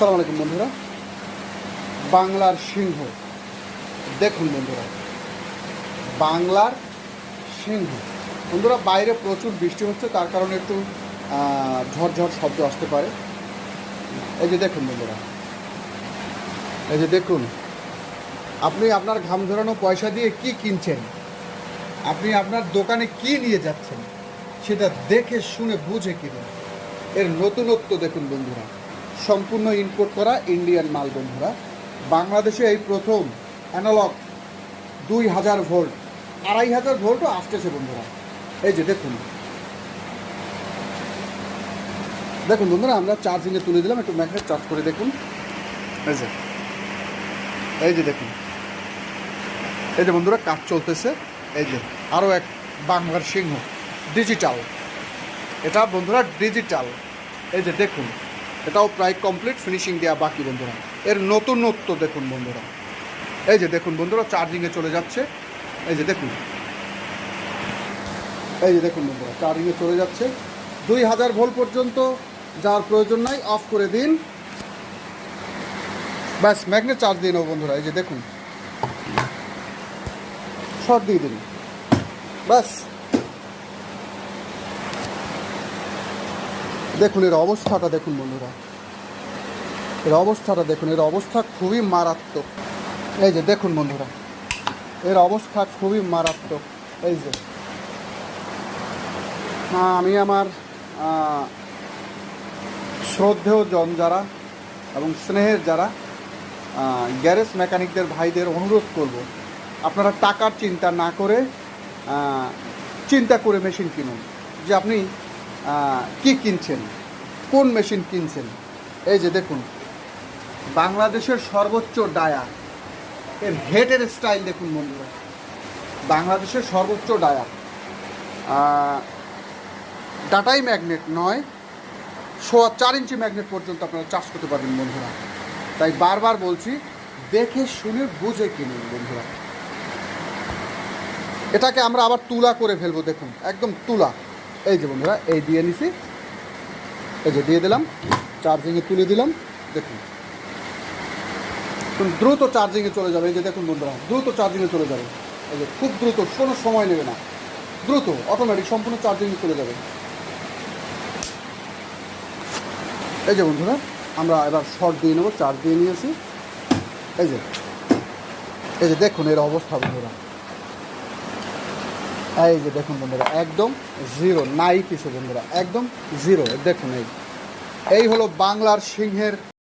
আসসালামু আলাইকুম বন্ধুরা। বাংলার সিংহ দেখুন বন্ধুরা, বাংলার সিংহ। বন্ধুরা বাইরে প্রচুর বৃষ্টি হচ্ছে, তার কারণে একটু ঝড়ঝড় শব্দ আসতে পারে। এই যে দেখুন বন্ধুরা, এই যে দেখুন, আপনি আপনার ঘাম ঝরানো পয়সা দিয়ে কি কিনছেন, আপনি আপনার দোকানে কি নিয়ে যাচ্ছেন, সেটা দেখে শুনে বুঝে কিনুন। এর নতুনত্ব দেখুন বন্ধুরা, সম্পূর্ণ ইম্পোর্ট করা ইন্ডিয়ান মাল বন্ধুরা। বাংলাদেশে এই প্রথম অ্যানালগ 2000 ভোল্ট, 2500 ভোল্টও আসতেছে বন্ধুরা। এই যে দেখুন, দেখুন বন্ধুরা, আমরা চার্জিংয়ে তুলে দিলাম, একটু ম্যাগনেট চার্জ করে দেখুন। এই যে দেখুন, এই যে বন্ধুরা কাজ চলতেছে। এই যে আরও এক বাংলার সিংহ ডিজিটাল, এটা বন্ধুরা ডিজিটাল। এই যে দেখুন, এটাও প্রায় কমপ্লিট, ফিনিশিং দেওয়া বাকি বন্ধুরা। এর নতুনত্ব দেখুন বন্ধুরা। এই যে দেখুন বন্ধুরা, চার্জিংয়ে চলে যাচ্ছে। এই যে দেখুন, এই যে দেখুন বন্ধুরা, চার্জিংয়ে চলে যাচ্ছে। 2000 ভোল্ট পর্যন্ত যাওয়ার প্রয়োজন নাই, অফ করে দিন, ব্যাস ম্যাগনেট চার্জ দিয়ে নেব বন্ধুরা। এই যে দেখুন, শর্ট দিয়ে দিন, ব্যাস। দেখুন এর অবস্থাটা দেখুন বন্ধুরা, এর অবস্থাটা দেখুন, এর অবস্থা খুবই মারাত্মক। এই যে দেখুন বন্ধুরা, এর অবস্থা খুবই মারাত্মক। এই যে আমি আমার শ্রদ্ধেয় জন যারা এবং স্নেহের যারা গ্যারেজ মেকানিকদের ভাইদের অনুরোধ করব, আপনারা টাকার চিন্তা না করে চিন্তা করে মেশিন কিনুন, যে আপনি কি কিনছেন, কোন মেশিন কিনছেন। এই যে দেখুন, বাংলাদেশের সর্বোচ্চ ডায়া, এর হেডের স্টাইল দেখুন বন্ধুরা, বাংলাদেশের সর্বোচ্চ ডায়া। ডাটাই ম্যাগনেট নয়, 4.25 ইঞ্চি ম্যাগনেট পর্যন্ত আপনারা চার্জ করতে পারবেন বন্ধুরা। তাই বারবার বলছি, দেখে শুনে বুঝে কিনুন বন্ধুরা। এটাকে আমরা আবার তুলা করে ফেলবো, দেখুন একদম তুলা। এই যে বন্ধুরা, এই দিয়ে নিছি, এই যে দিয়ে দিলাম, চার্জিংয়ে তুলে দিলাম। দেখুন দ্রুত চার্জিংয়ে চলে যাবে। এই যে দেখুন বন্ধুরা, দ্রুত চার্জিংয়ে চলে যাবে। এই যে খুব দ্রুত, কোনো সময় নেবে না, দ্রুত অটোমেটিক সম্পূর্ণ চার্জিংয়ে চলে যাবে। এই যে বন্ধুরা, আমরা এবার শর্ট দিয়ে নেবো, চার্জ দিয়ে নিয়েছি। এই যে, এই যে দেখুন এর অবস্থা বন্ধুরা। এই যে দেখুন বন্ধুরা, একদম জিরো, নাই কিছু বন্ধুরা, একদম জিরো। দেখুন এই হলো বাংলার সিংহের